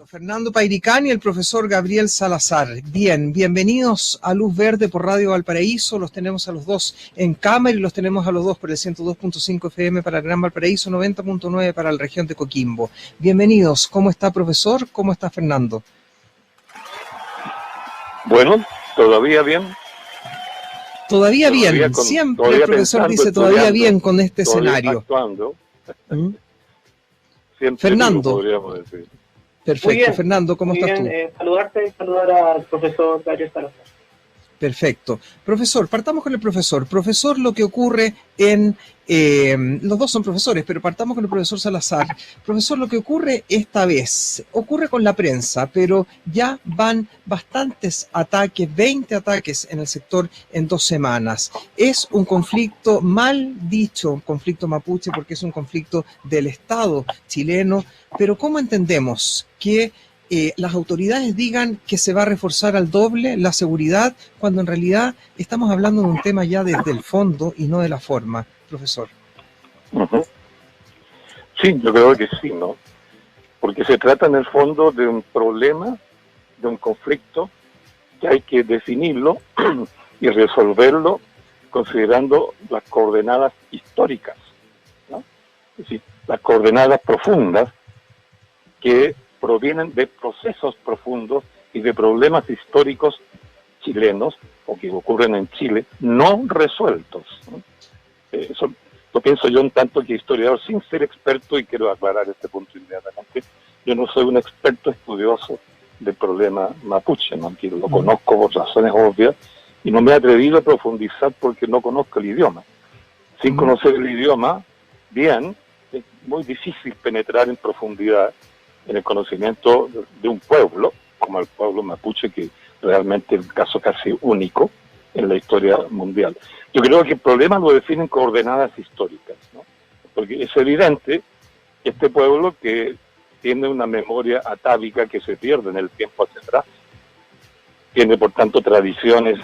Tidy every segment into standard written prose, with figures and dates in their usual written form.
Fernando Pairicán y el profesor Gabriel Salazar. Bien, bienvenidos a Luz Verde por Radio Valparaíso. Los tenemos a los dos en cámara y los tenemos a los dos por el 102.5 FM para el Gran Valparaíso, 90.9 para la región de Coquimbo. Bienvenidos. ¿Cómo está, profesor? ¿Cómo está, Fernando? Bueno, todavía bien. Todavía bien. Siempre el profesor dice todavía bien con este escenario. Actuando. Fernando. Podríamos decir. Perfecto, Fernando, ¿cómo estás tú? Saludarte y saludar al profesor Gabriel Salazar. Perfecto. Profesor, partamos con el profesor. Profesor, lo que ocurre en... los dos son profesores, pero partamos con el profesor Salazar. Profesor, lo que ocurre esta vez, ocurre con la prensa, pero ya van bastantes ataques, 20 ataques en el sector en 2 semanas. Es un conflicto mal dicho, un conflicto mapuche, porque es un conflicto del Estado chileno, pero ¿cómo entendemos que las autoridades digan que se va a reforzar al doble la seguridad, cuando en realidad estamos hablando de un tema ya desde el fondo y no de la forma, profesor? Sí, yo creo que sí, ¿no? Porque se trata en el fondo de un problema, de un conflicto que hay que definirlo y resolverlo considerando las coordenadas históricas, ¿no? Es decir, las coordenadas profundas que provienen de procesos profundos y de problemas históricos chilenos, o que ocurren en Chile, no resueltos, ¿no? Eso lo pienso yo un tanto que historiador, sin ser experto, y quiero aclarar este punto inmediatamente. Yo no soy un experto estudioso del problema mapuche, ¿no? Que lo conozco por razones obvias, y no me he atrevido a profundizar porque no conozco el idioma. Sin conocer el idioma bien, es muy difícil penetrar en profundidad en el conocimiento de un pueblo, como el pueblo mapuche, que realmente es un caso casi único en la historia mundial. Yo creo que el problema lo definen coordenadas históricas, ¿no? Porque es evidente que este pueblo, que tiene una memoria atávica que se pierde en el tiempo hacia atrás, tiene por tanto tradiciones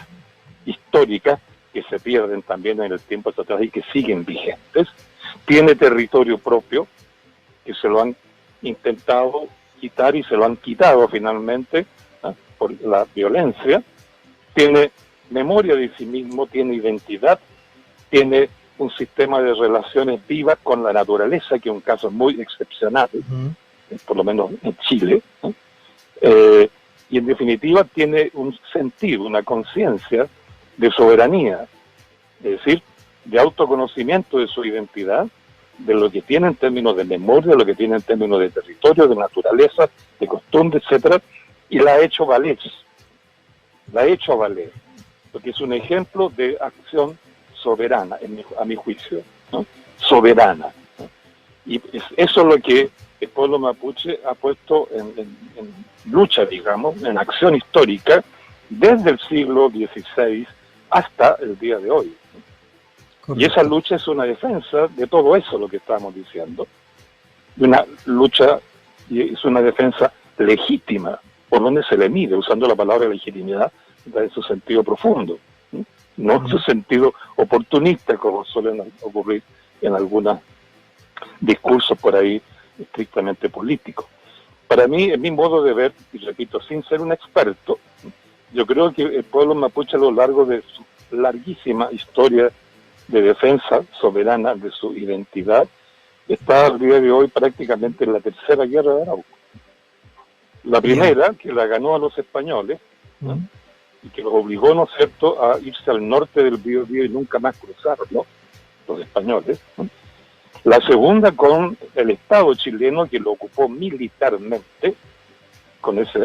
históricas que se pierden también en el tiempo hacia atrás y que siguen vigentes, tiene territorio propio, que se lo han intentado quitar y se lo han quitado finalmente, ¿no? Por la violencia, tiene memoria de sí mismo, tiene identidad, tiene un sistema de relaciones vivas con la naturaleza, que es un caso muy excepcional, por lo menos en Chile, ¿no? Y en definitiva tiene un sentido, una conciencia de soberanía, es decir, de autoconocimiento de su identidad, de lo que tiene en términos de memoria, de lo que tiene en términos de territorio, de naturaleza, de costumbre, etcétera, y la ha hecho valer. La ha hecho valer, porque es un ejemplo de acción soberana, a mi juicio, ¿no? Soberana, ¿no? Y eso es lo que el pueblo mapuche ha puesto en lucha, digamos, en acción histórica, desde el siglo XVI hasta el día de hoy. Y esa lucha es una defensa de todo eso, lo que estábamos diciendo. Una lucha, y es una defensa legítima, por donde se le mide, usando la palabra legitimidad en su sentido profundo, no en su sentido oportunista, como suelen ocurrir en algunos discursos por ahí estrictamente políticos. Para mí, en mi modo de ver, y repito, sin ser un experto, yo creo que el pueblo mapuche, a lo largo de su larguísima historia de defensa soberana de su identidad, está al día de hoy prácticamente en la tercera guerra de Arauco. La primera, que la ganó a los españoles, ¿no? Y que los obligó, ¿no es cierto?, a irse al norte del Biobío y nunca más cruzarlo, los españoles, ¿no? La segunda con el Estado chileno, que lo ocupó militarmente, con esa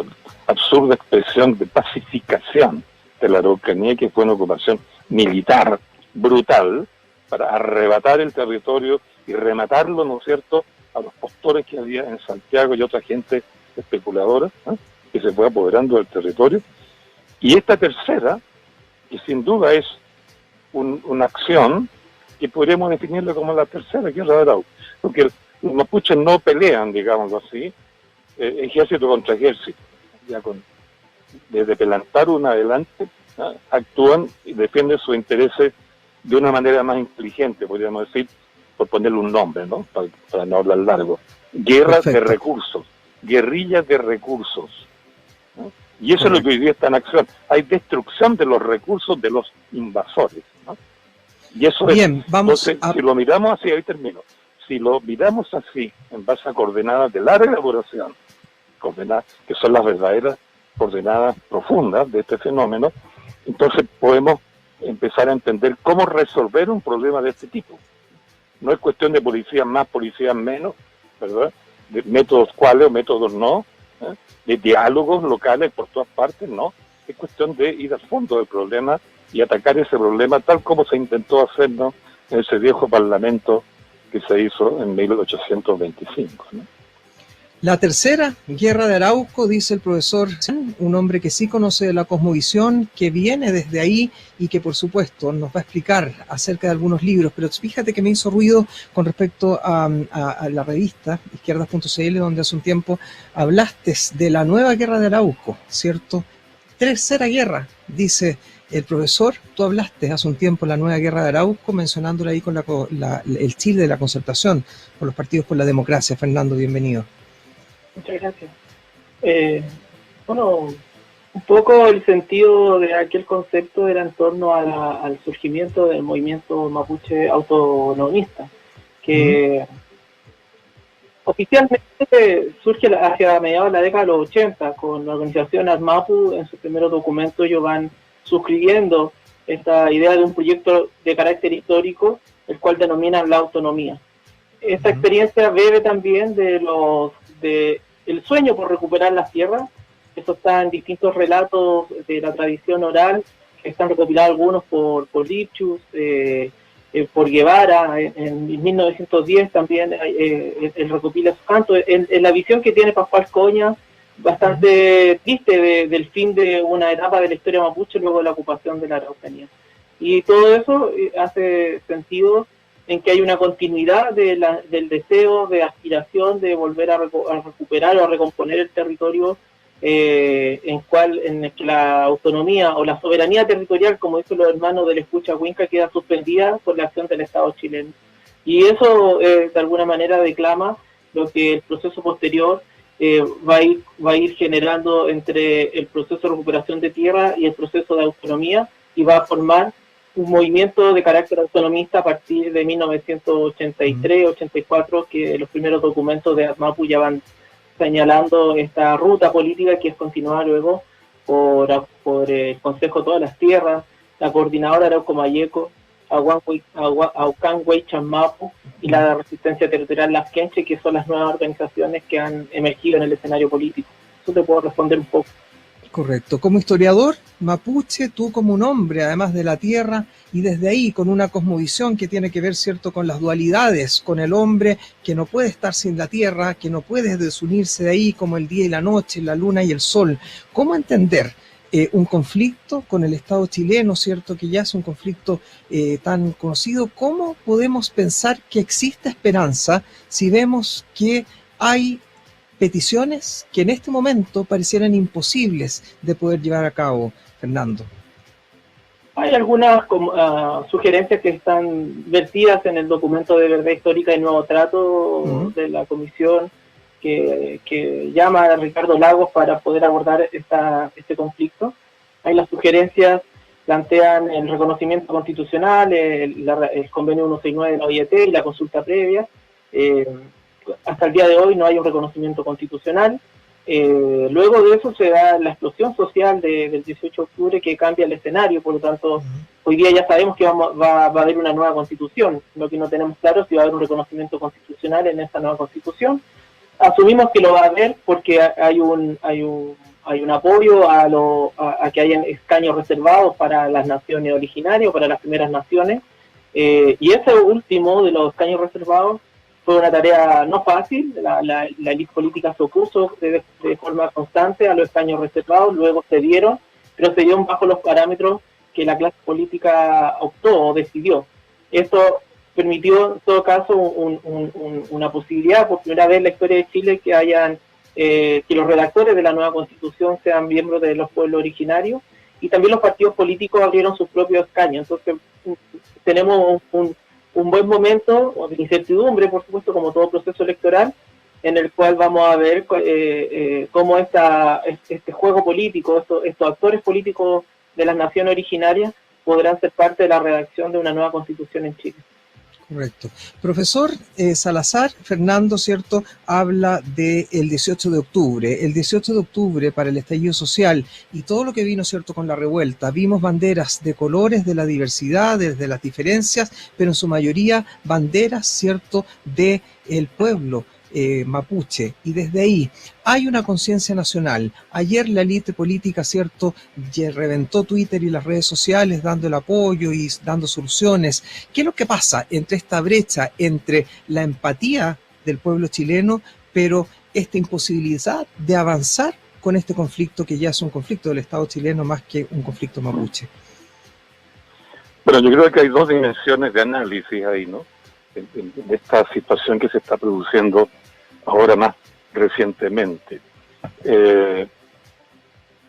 absurda expresión de pacificación de la Araucanía, que fue una ocupación militar brutal, para arrebatar el territorio y rematarlo, ¿no es cierto?, a los postores que había en Santiago y otra gente especuladora, ¿no?, que se fue apoderando del territorio. Y esta tercera, que sin duda es una acción que podríamos definirla como la tercera guerra de Arauco, porque los mapuches no pelean, digámoslo así, ejército contra ejército, ya desde Pelantaru en adelante, ¿no?, actúan y defienden sus intereses de una manera más inteligente, podríamos decir, por ponerle un nombre, ¿no?, para no hablar largo. Guerra de recursos, guerrilla de recursos, ¿no? Y eso es lo que hoy día está en acción. Hay destrucción de los recursos de los invasores, ¿no? Y eso Bien, es. vamos Entonces, si lo miramos así, ahí termino. Si lo miramos así, en base a coordenadas de larga elaboración, coordenadas que son las verdaderas coordenadas profundas de este fenómeno, entonces podemos empezar a entender cómo resolver un problema de este tipo. No es cuestión de policías más, policías menos, ¿verdad? De métodos cuáles o métodos no, ¿eh? De diálogos locales por todas partes, no. Es cuestión de ir al fondo del problema y atacar ese problema tal como se intentó hacer, ¿no?, en ese viejo parlamento que se hizo en 1825, ¿no? La tercera guerra de Arauco, dice el profesor, un hombre que sí conoce de la cosmovisión, que viene desde ahí y que por supuesto nos va a explicar acerca de algunos libros, pero fíjate que me hizo ruido con respecto a la revista izquierdas.cl, donde hace un tiempo hablaste de la nueva guerra de Arauco, ¿cierto? Tercera guerra, dice el profesor. Tú hablaste hace un tiempo de la nueva guerra de Arauco, mencionándola ahí con el Chile de la concertación, con los partidos por la democracia. Fernando, bienvenido. Muchas gracias. Bueno, un poco el sentido de aquel concepto era en torno al surgimiento del movimiento mapuche autonomista, que oficialmente surge hacia mediados de la década de los 80, con la organización ASMAPU. En sus primeros documentos ellos van suscribiendo esta idea de un proyecto de carácter histórico, el cual denominan la autonomía. Esta experiencia bebe también de el sueño por recuperar las tierras. Eso está en distintos relatos de la tradición oral, que están recopilados algunos por Lipschutz, por Guevara. En 1910 también él recopila sus cantos. En la visión que tiene Pascual Coña, bastante triste del fin de una etapa de la historia mapuche luego de la ocupación de la Araucanía. Y todo eso hace sentido en que hay una continuidad del deseo, de aspiración de volver a recuperar o a recomponer el territorio, en el que la autonomía o la soberanía territorial, como dicen los hermanos del Escucha Huinca, queda suspendida por la acción del Estado chileno. Y eso de alguna manera declama lo que el proceso posterior va a ir generando entre el proceso de recuperación de tierra y el proceso de autonomía, y va a formar un movimiento de carácter autonomista a partir de 1983-84, que los primeros documentos de ASMAPU ya van señalando esta ruta política, que es continuada luego por el Consejo de Todas las Tierras, la Coordinadora Arauco Mayeco, Aucan Huaychan Mapu y la Resistencia Territorial Las Quenche, que son las nuevas organizaciones que han emergido en el escenario político. Eso te puedo responder un poco. Correcto. Como historiador mapuche, tú como un hombre, además de la tierra, y desde ahí con una cosmovisión que tiene que ver, ¿cierto?, con las dualidades, con el hombre que no puede estar sin la tierra, que no puede desunirse de ahí, como el día y la noche, la luna y el sol. ¿Cómo entender un conflicto con el Estado chileno, ¿cierto?, que ya es un conflicto tan conocido? ¿Cómo podemos pensar que existe esperanza si vemos que hay peticiones que en este momento parecieran imposibles de poder llevar a cabo, Fernando? Hay algunas sugerencias que están vertidas en el documento de verdad histórica y nuevo trato de la comisión que llama a Ricardo Lagos para poder abordar este conflicto. Hay las sugerencias, plantean el reconocimiento constitucional, el convenio 169 de la OIT y la consulta previa. Hasta el día de hoy no hay un reconocimiento constitucional. Luego de eso se da la explosión social del 18 de octubre, que cambia el escenario. Por lo tanto, hoy día ya sabemos que va a haber una nueva constitución. Lo que no tenemos claro es si va a haber un reconocimiento constitucional en esta nueva constitución. Asumimos que lo va a haber porque hay un apoyo a que hayan escaños reservados para las naciones originarias, para las primeras naciones. Y ese último de los escaños reservados fue una tarea no fácil. La élite política se opuso de forma constante a los escaños reservados, luego se dieron, pero se dieron bajo los parámetros que la clase política optó o decidió. Esto permitió, en todo caso, una posibilidad, por primera vez en la historia de Chile, que los redactores de la nueva Constitución sean miembros de los pueblos originarios, y también los partidos políticos abrieron sus propios escaños. Entonces, tenemos un buen momento de incertidumbre, por supuesto, como todo proceso electoral, en el cual vamos a ver cómo este juego político, estos actores políticos de las naciones originarias podrán ser parte de la redacción de una nueva constitución en Chile. Correcto. Profesor Salazar, Fernando, ¿cierto?, habla del 18 de octubre. El 18 de octubre para el estallido social y todo lo que vino, ¿cierto?, con la revuelta. Vimos banderas de colores, de la diversidad, de las diferencias, pero en su mayoría banderas, ¿cierto?, de el pueblo mapuche, y desde ahí hay una conciencia nacional. Ayer la élite política, ¿cierto?, reventó Twitter y las redes sociales dando el apoyo y dando soluciones. ¿Qué es lo que pasa entre esta brecha, entre la empatía del pueblo chileno, pero esta imposibilidad de avanzar con este conflicto que ya es un conflicto del Estado chileno más que un conflicto mapuche? Bueno, yo creo que hay dos dimensiones de análisis ahí, ¿no? En esta situación que se está produciendo ahora más recientemente.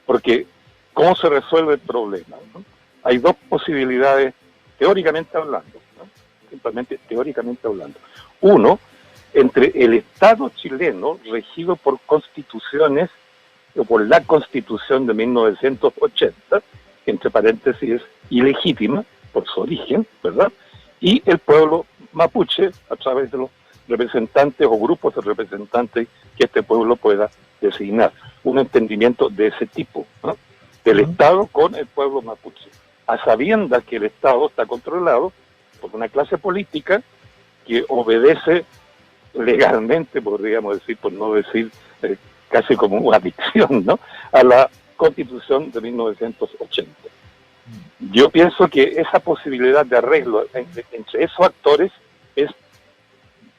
Porque, ¿cómo se resuelve el problema, ¿no? Hay dos posibilidades, teóricamente hablando, ¿no? Simplemente teóricamente hablando. Uno, entre el Estado chileno, regido por constituciones, o por la Constitución de 1980, que entre paréntesis es ilegítima por su origen, ¿verdad? Y el pueblo mapuche, a través de los representantes o grupos de representantes que este pueblo pueda designar. Un entendimiento de ese tipo, ¿no? Del Estado con el pueblo mapuche, a sabiendas que el Estado está controlado por una clase política que obedece legalmente, podríamos decir, por no decir casi como una ficción, ¿no?, a la Constitución de 1980. Yo pienso que esa posibilidad de arreglo entre esos actores es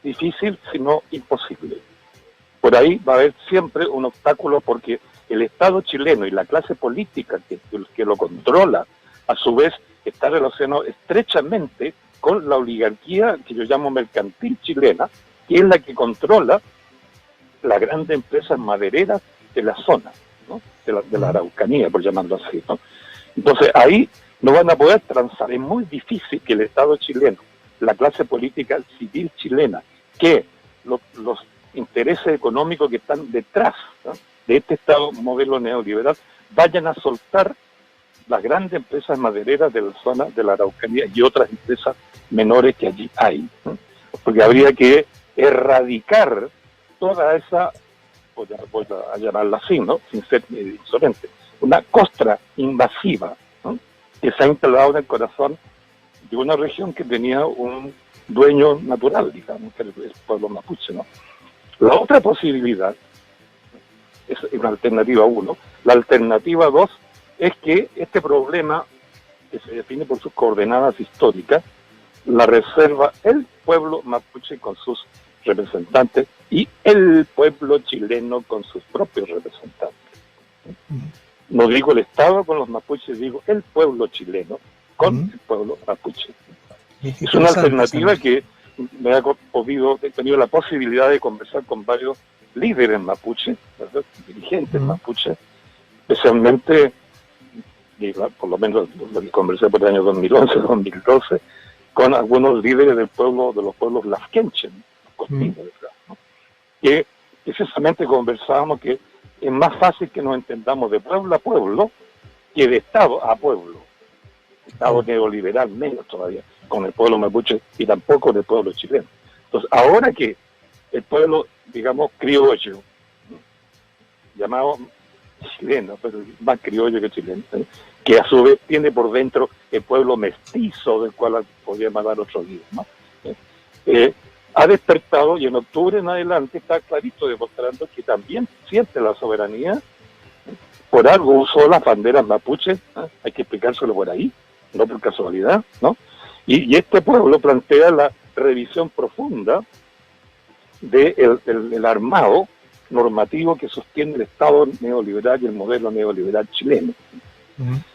difícil, si no imposible. Por ahí va a haber siempre un obstáculo, porque el Estado chileno y la clase política que lo controla, a su vez, está relacionado estrechamente con la oligarquía que yo llamo mercantil chilena, que es la que controla las grandes empresas madereras de la zona, ¿no?, de la Araucanía, por llamarlo así, ¿no? Entonces ahí no van a poder transar. Es muy difícil que el Estado chileno, la clase política civil chilena, que los intereses económicos que están detrás, ¿no?, de este Estado modelo neoliberal, vayan a soltar las grandes empresas madereras de la zona de la Araucanía y otras empresas menores que allí hay, ¿no? Porque habría que erradicar toda esa, voy a llamarla así, ¿no?, sin ser insolente, una costra invasiva, ¿no?, que se ha instalado en el corazón de una región que tenía un dueño natural, digamos, que es el pueblo mapuche, ¿no? La otra posibilidad es una alternativa 1. La alternativa 2 es que este problema, que se define por sus coordenadas históricas, la reserva el pueblo mapuche con sus representantes y el pueblo chileno con sus propios representantes. No digo el Estado con los mapuches, digo el pueblo chileno con el pueblo mapuche. Es una alternativa que me ha he tenido la posibilidad de conversar con varios líderes mapuche, ¿verdad?, dirigentes mapuche, especialmente, por lo menos lo que conversé por el año 2011, 2012, con algunos líderes del pueblo, de los pueblos lasquenchen, ¿no?, que precisamente conversábamos que es más fácil que nos entendamos de pueblo a pueblo que de Estado a pueblo. Estado neoliberal menos todavía, con el pueblo mapuche y tampoco del pueblo chileno. Entonces, ahora que el pueblo, digamos, criollo, ¿no?, llamado chileno, pero más criollo que chileno, que a su vez tiene por dentro el pueblo mestizo, del cual podríamos dar otro día, ¿no?, ha despertado, y en octubre en adelante está clarito demostrando que también siente la soberanía. Por algo usó las banderas mapuches, ¿no?, hay que explicárselo por ahí, no por casualidad, ¿no? Y este pueblo plantea la revisión profunda del armado normativo que sostiene el Estado neoliberal y el modelo neoliberal chileno.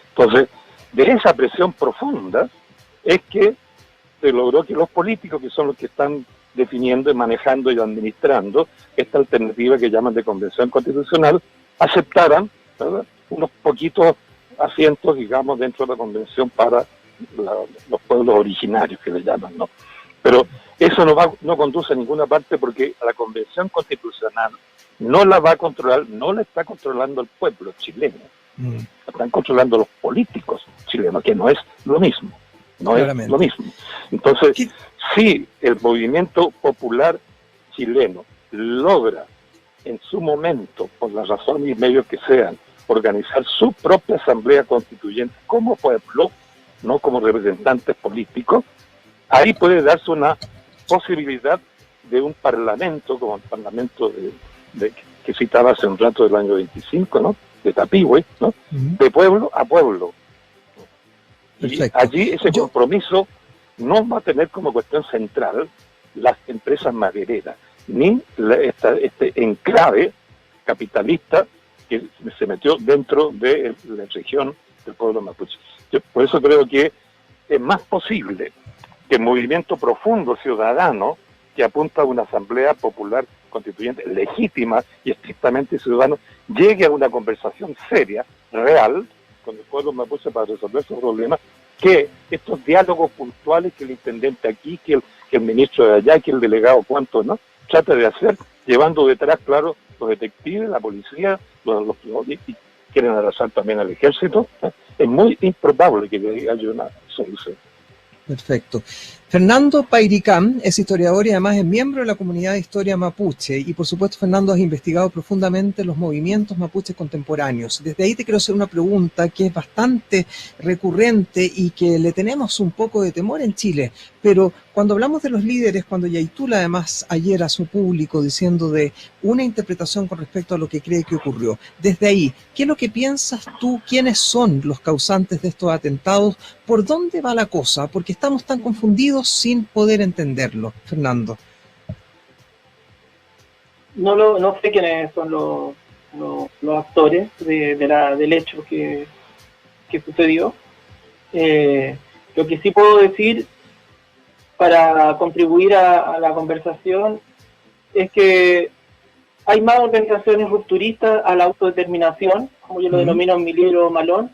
Entonces, de esa presión profunda es que se logró que los políticos, que son los que están definiendo y manejando y administrando esta alternativa que llaman de convención constitucional, aceptaran, ¿verdad?, unos poquitos asientos, digamos, dentro de la convención para los pueblos originarios, que le llaman, ¿no? Pero eso no conduce a ninguna parte, porque la Convención Constitucional no la va a controlar, no la está controlando el pueblo chileno, la están controlando los políticos chilenos, que no es lo mismo, no Claramente. es lo mismo. Entonces, ¿Qué? si el movimiento popular chileno logra en su momento, por las razones y medios que sean, organizar su propia asamblea constituyente como pueblo, no como representantes políticos, ahí puede darse una posibilidad de un parlamento, como el parlamento que citaba hace un rato del año 25, ¿no? De Tapigüe, ¿no? De pueblo a pueblo. Perfecto. Y allí ese compromiso no va a tener como cuestión central las empresas madereras, ni este enclave capitalista que se metió dentro de la región del pueblo mapuche. Yo por eso creo que es más posible que el movimiento profundo ciudadano que apunta a una asamblea popular constituyente legítima y estrictamente ciudadano llegue a una conversación seria, real, con el pueblo mapuche para resolver sus problemas, que estos diálogos puntuales que el intendente aquí, que el ministro de allá, que el delegado cuánto, ¿no? Trata de hacer, llevando detrás, claro, los detectives, la policía, los y quieren arrasar también al ejército. Es muy improbable que haya una solución. Perfecto. Fernando Pairicán es historiador y además es miembro de la comunidad de historia mapuche. Y por supuesto, Fernando, has investigado profundamente los movimientos mapuches contemporáneos. Desde ahí te quiero hacer una pregunta que es bastante recurrente y que le tenemos un poco de temor en Chile. Pero cuando hablamos de los líderes, cuando Yaitula además ayer a su público diciendo de una interpretación con respecto a lo que cree que ocurrió, desde ahí, ¿qué es lo que piensas tú? ¿Quiénes son los causantes de estos atentados? ¿Por dónde va la cosa? Porque estamos tan confundidos sin poder entenderlo, Fernando. No sé quiénes son los actores del hecho que sucedió. Lo que sí puedo decir para contribuir a la conversación es que hay más organizaciones rupturistas a la autodeterminación, como yo lo denomino en mi libro Malón,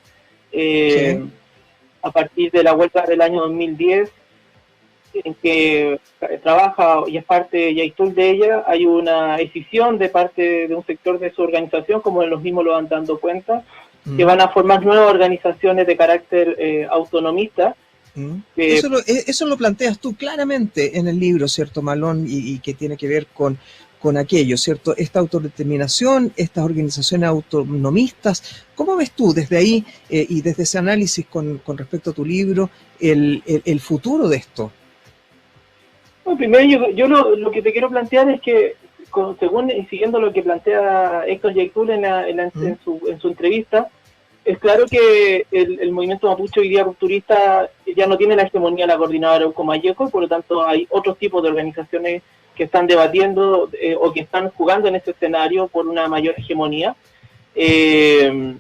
a partir de la huelga del año 2010, en que trabaja y es parte Yaitul de ella. Hay una decisión de parte de un sector de su organización, como ellos mismos lo van dando cuenta, que van a formar nuevas organizaciones de carácter autonomista. Eso lo planteas tú claramente en el libro, ¿cierto, Malón? Y que tiene que ver con aquello, ¿cierto? Esta autodeterminación, estas organizaciones autonomistas. ¿Cómo ves tú desde ahí y desde ese análisis con respecto a tu libro el futuro de esto? Bueno, primero yo lo que te quiero plantear es que, según y siguiendo lo que plantea Héctor Yaitul en su entrevista, es claro que el movimiento mapuche hoy día rupturista ya no tiene la hegemonía de la coordinadora Euco Mayeco, por lo tanto hay otros tipos de organizaciones que están debatiendo o que están jugando en ese escenario por una mayor hegemonía. El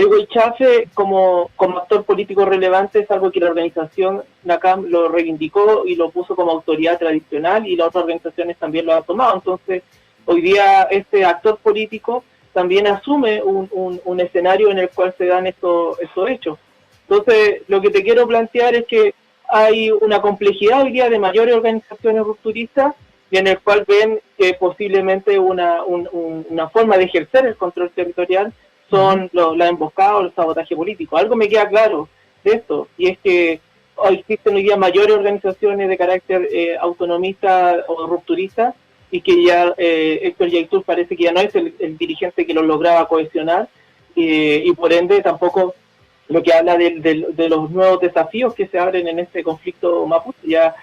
Huaychafe como actor político relevante es algo que la organización NACAM lo reivindicó y lo puso como autoridad tradicional, y las otras organizaciones también lo han tomado. Entonces, hoy día este actor político también asume un escenario en el cual se dan estos hechos. Entonces, lo que te quiero plantear es que hay una complejidad hoy día de mayores organizaciones rupturistas, y en el cual ven que posiblemente una forma de ejercer el control territorial son la emboscada o el sabotaje político. Algo me queda claro de esto, y es que existen hoy día mayores organizaciones de carácter autonomista o rupturista, y que ya Héctor Yaitul parece que ya no es el dirigente que lo lograba cohesionar, y por ende tampoco lo que habla de los nuevos desafíos que se abren en este conflicto mapuche. Ya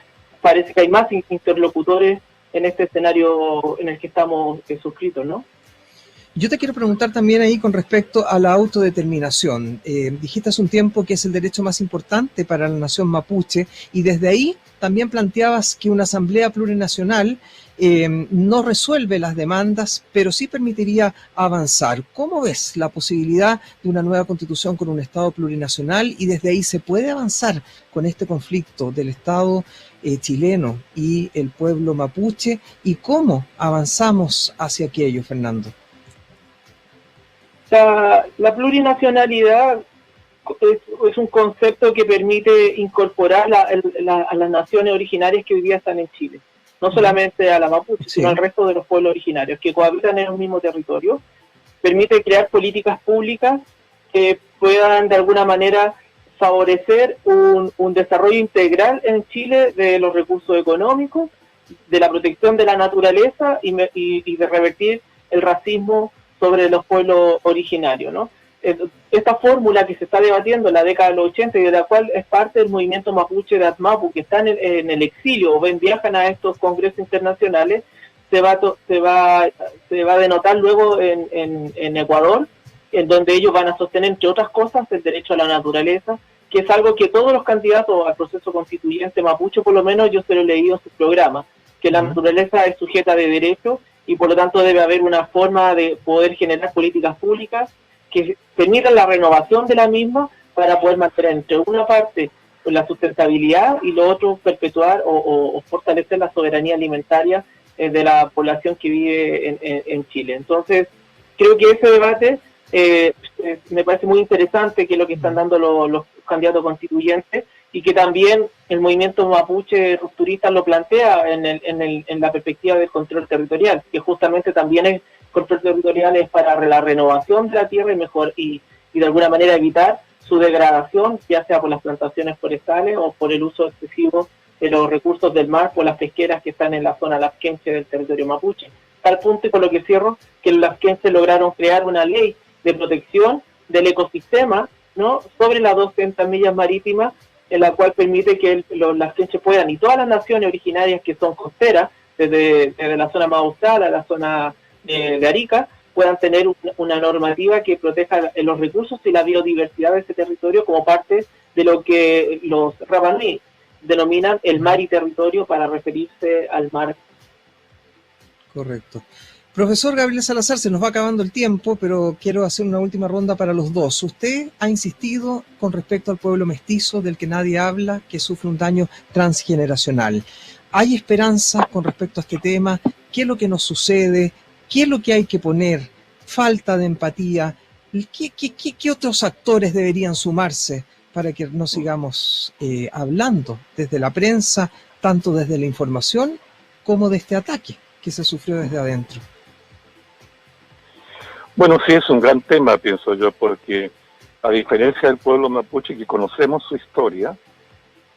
parece que hay más interlocutores en este escenario en el que estamos suscritos, ¿no? Yo te quiero preguntar también ahí con respecto a la autodeterminación. Dijiste hace un tiempo que es el derecho más importante para la nación mapuche, y desde ahí también planteabas que una asamblea plurinacional no resuelve las demandas, pero sí permitiría avanzar. ¿Cómo ves la posibilidad de una nueva constitución con un Estado plurinacional, y desde ahí se puede avanzar con este conflicto del Estado chileno y el pueblo mapuche? ¿Y cómo avanzamos hacia aquello, Fernando? La plurinacionalidad es un concepto que permite incorporar a las naciones originarias que hoy día están en Chile. No solamente a la mapuche, sino al resto de los pueblos originarios que cohabitan en un mismo territorio. Permite crear políticas públicas que puedan de alguna manera favorecer un desarrollo integral en Chile de los recursos económicos, de la protección de la naturaleza y de revertir el racismo sobre los pueblos originarios, ¿no? Esta fórmula que se está debatiendo en la década de los 80 y de la cual es parte del movimiento mapuche de Atmapu, que están en el exilio o viajan a estos congresos internacionales, se va a denotar luego en Ecuador, en donde ellos van a sostener, entre otras cosas, el derecho a la naturaleza, que es algo que todos los candidatos al proceso constituyente mapuche, por lo menos yo se lo he leído en sus programas, que la naturaleza es sujeta de derecho y por lo tanto debe haber una forma de poder generar políticas públicas que permitan la renovación de la misma para poder mantener entre una parte la sustentabilidad y lo otro perpetuar o fortalecer la soberanía alimentaria de la población que vive en Chile. Entonces, creo que ese debate me parece muy interesante, que es lo que están dando los candidatos constituyentes, y que también el movimiento mapuche rupturista lo plantea en la perspectiva del control territorial, que justamente también es control territorial es para la renovación de la tierra y de alguna manera evitar su degradación, ya sea por las plantaciones forestales o por el uso excesivo de los recursos del mar por las pesqueras que están en la zona lasquenche del territorio mapuche. Tal punto, y con lo que cierro, que los lasquenches lograron crear una ley de protección del ecosistema, ¿no?, sobre las 200 millas marítimas, en la cual permite que los lasquenches puedan, y todas las naciones originarias que son costeras, desde la zona más austral a la zona de Arica, puedan tener una normativa que proteja los recursos y la biodiversidad de ese territorio como parte de lo que los rabaní denominan el mar y territorio para referirse al mar. Correcto. Profesor Gabriel Salazar, se nos va acabando el tiempo, pero quiero hacer una última ronda para los dos. Usted ha insistido con respecto al pueblo mestizo, del que nadie habla, que sufre un daño transgeneracional. ¿Hay esperanza con respecto a este tema? ¿Qué es lo que nos sucede? ¿Qué es lo que hay que poner? ¿Falta de empatía? ¿Qué otros actores deberían sumarse para que no sigamos hablando desde la prensa, tanto desde la información como de este ataque que se sufrió desde adentro? Bueno, sí, es un gran tema, pienso yo, porque a diferencia del pueblo mapuche, que conocemos su historia,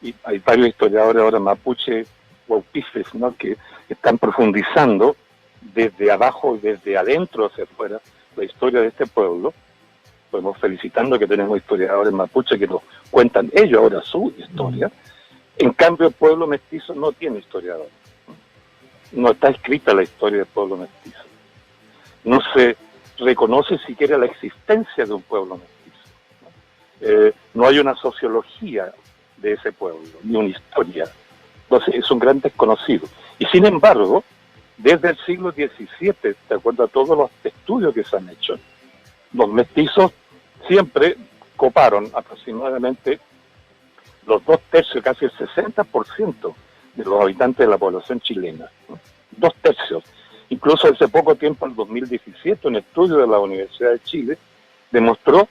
y hay varios historiadores ahora mapuche, huaupifes, ¿no?, que están profundizando desde abajo y desde adentro hacia afuera la historia de este pueblo. Podemos felicitando que tenemos historiadores mapuche que nos cuentan ellos ahora su historia. En cambio, el pueblo mestizo no tiene historiador. No está escrita la historia del pueblo mestizo. No se reconoce siquiera la existencia de un pueblo mestizo. No hay una sociología de ese pueblo, ni una historia. Entonces es un gran desconocido. Y sin embargo, desde el siglo XVII, de acuerdo a todos los estudios que se han hecho, los mestizos siempre coparon aproximadamente los 2/3, casi el 60% de los habitantes de la población chilena, ¿no? 2/3. Incluso hace poco tiempo, en 2017, un estudio de la Universidad de Chile demostró,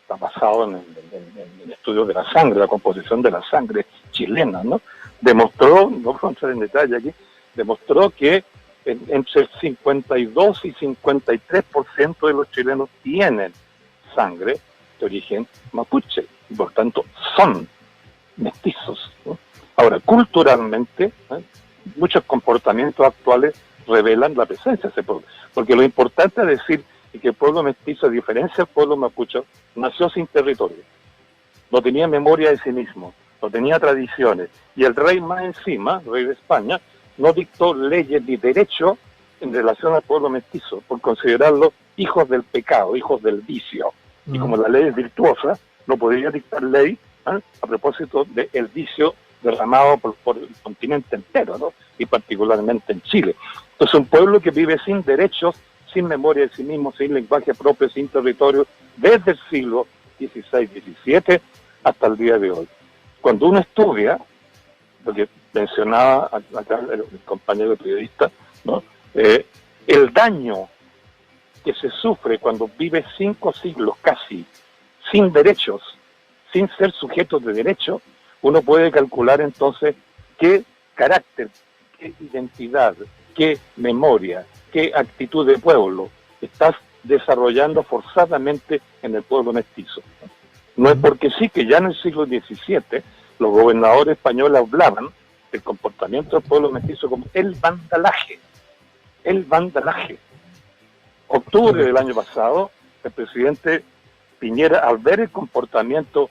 está basado en estudios de la sangre, la composición de la sangre chilena, ¿no? Demostró, no voy a entrar en detalle aquí, demostró que entre el 52 y 53% de los chilenos tienen sangre de origen mapuche, y por tanto son mestizos, ¿no? Ahora, culturalmente, muchos comportamientos actuales revelan la presencia de ese pueblo, porque lo importante es decir que el pueblo mestizo, a diferencia del pueblo mapuche, nació sin territorio, no tenía memoria de sí mismo, no tenía tradiciones, y el rey más encima, el rey de España, no dictó leyes ni derechos en relación al pueblo mestizo, por considerarlos hijos del pecado, hijos del vicio. Y como la ley es virtuosa, no podría dictar ley a propósito del vicio derramado por el continente entero, ¿no?, y particularmente en Chile. Entonces, un pueblo que vive sin derechos, sin memoria de sí mismo, sin lenguaje propio, sin territorio, desde el siglo XVI, XVII hasta el día de hoy. Cuando uno estudia, lo que mencionaba acá el compañero periodista, ¿no?, el daño que se sufre cuando vive 5 siglos casi sin derechos sin ser sujetos de derecho, uno puede calcular entonces qué carácter, qué identidad, qué memoria, qué actitud de pueblo estás desarrollando forzadamente en el pueblo mestizo. No es porque sí que ya en el siglo XVII los gobernadores españoles hablaban del comportamiento del pueblo mestizo como el vandalaje. El vandalaje. Octubre del año pasado, el presidente Piñera, al ver el comportamiento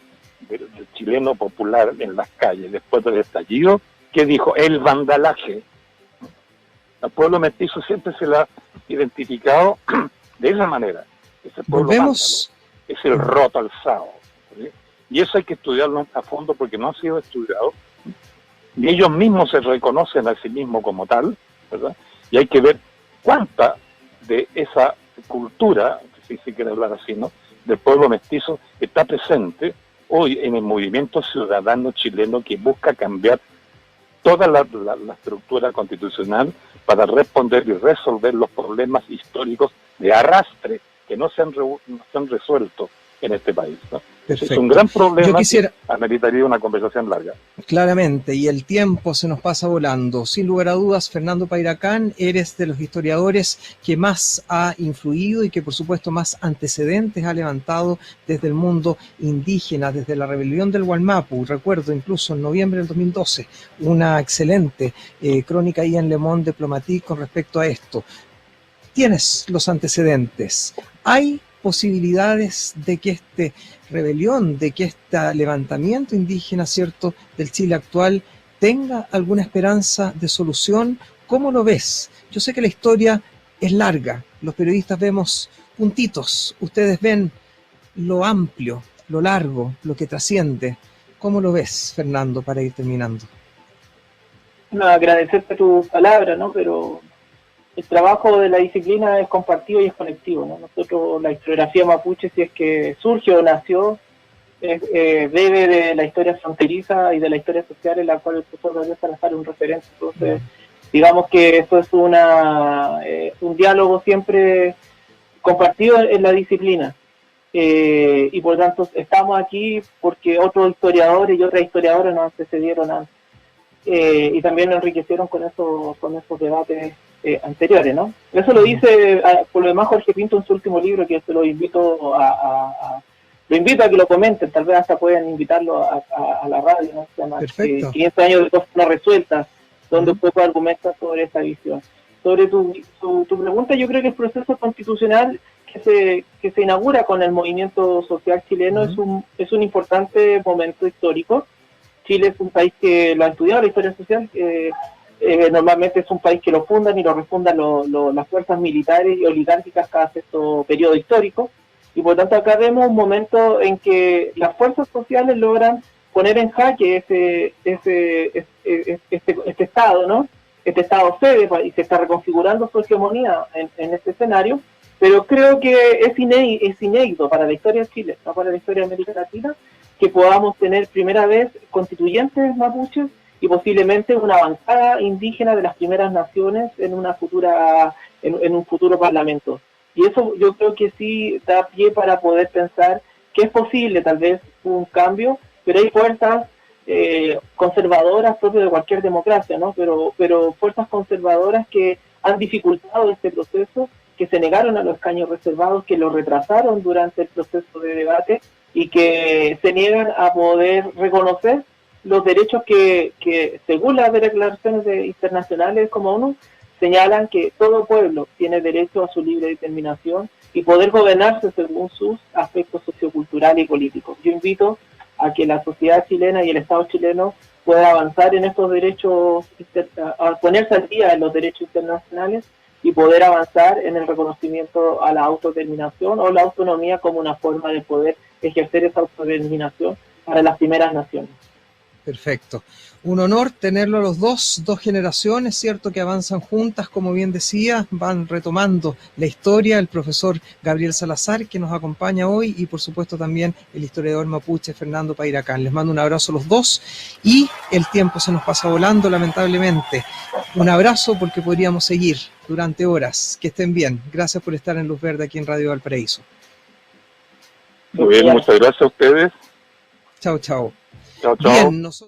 del chileno popular en las calles después del estallido, ¿qué dijo? El vandalaje. Al pueblo mestizo siempre se le ha identificado de esa manera. Ese pueblo Volvemos. vándalo, es el roto alzado. ¿Sí? Y eso hay que estudiarlo a fondo porque no ha sido estudiado. Y ellos mismos se reconocen a sí mismos como tal, ¿verdad? Y hay que ver cuánta de esa cultura, si se quiere hablar así, ¿no?, del pueblo mestizo está presente hoy en el movimiento ciudadano chileno que busca cambiar toda la estructura constitucional para responder y resolver los problemas históricos de arrastre que no se han resuelto en este país, ¿no? Es un gran problema que ameritaría una conversación larga. Claramente, y el tiempo se nos pasa volando. Sin lugar a dudas, Fernando Pairacán, eres de los historiadores que más ha influido y que por supuesto más antecedentes ha levantado desde el mundo indígena, desde la rebelión del Wallmapu. Recuerdo incluso en noviembre del 2012 una excelente crónica ahí en Le Monde Diplomatique con respecto a esto. Tienes los antecedentes. ¿Hay posibilidades de que esta rebelión, de que este levantamiento indígena, cierto, del Chile actual tenga alguna esperanza de solución? ¿Cómo lo ves? Yo sé que la historia es larga, los periodistas vemos puntitos, ustedes ven lo amplio, lo largo, lo que trasciende. ¿Cómo lo ves, Fernando, para ir terminando? No, agradecerte tus palabras, ¿no? Pero el trabajo de la disciplina es compartido y es colectivo, ¿no? Nosotros, la historiografía mapuche, si es que surge o nació, bebe de la historia fronteriza y de la historia social en la cual el profesor Gabriel Salazar es un referente. Entonces, digamos que esto es un diálogo siempre compartido en la disciplina. Y por lo tanto, estamos aquí porque otros historiadores y otras historiadoras nos antecedieron antes. Y también nos enriquecieron con esos debates anteriores, ¿no? Eso lo dice, por lo demás, Jorge Pinto en su último libro, que lo invito a que lo comenten, tal vez hasta pueden invitarlo a la radio, ¿no? Se llama 500 años de cosas no resueltas, donde un poco argumenta sobre esa visión. Sobre tu pregunta, yo creo que el proceso constitucional que se inaugura con el movimiento social chileno es un importante momento histórico. Chile es un país que lo ha estudiado, la historia social, normalmente es un país que lo fundan y lo refundan las fuerzas militares y oligárquicas cada cierto periodo histórico, y por lo tanto acá vemos un momento en que las fuerzas sociales logran poner en jaque este Estado, ¿no? Este Estado sede, y se está reconfigurando su hegemonía en este escenario, pero creo que es inédito para la historia de Chile, no para la historia de América Latina, que podamos tener primera vez constituyentes mapuches y posiblemente una bancada indígena de las primeras naciones en un futuro parlamento. Y eso yo creo que sí da pie para poder pensar que es posible tal vez un cambio, pero hay fuerzas conservadoras propias de cualquier democracia, ¿no? Pero fuerzas conservadoras que han dificultado este proceso, que se negaron a los escaños reservados, que lo retrasaron durante el proceso de debate y que se niegan a poder reconocer los derechos que según las declaraciones internacionales como ONU, señalan que todo pueblo tiene derecho a su libre determinación y poder gobernarse según sus aspectos socioculturales y políticos. Yo invito a que la sociedad chilena y el Estado chileno pueda avanzar en estos derechos, a ponerse al día en los derechos internacionales y poder avanzar en el reconocimiento a la autodeterminación o la autonomía como una forma de poder ejercer esa autodeterminación para las primeras naciones. Perfecto. Un honor tenerlo a los dos generaciones, cierto, que avanzan juntas, como bien decía, van retomando la historia, el profesor Gabriel Salazar, que nos acompaña hoy, y por supuesto también el historiador mapuche Fernando Pairacán. Les mando un abrazo a los dos, y el tiempo se nos pasa volando, lamentablemente. Un abrazo porque podríamos seguir durante horas. Que estén bien. Gracias por estar en Luz Verde aquí en Radio Valparaíso. Muy bien, muchas gracias a ustedes. Chao, chao. Chao, chao. Bien, nosotros...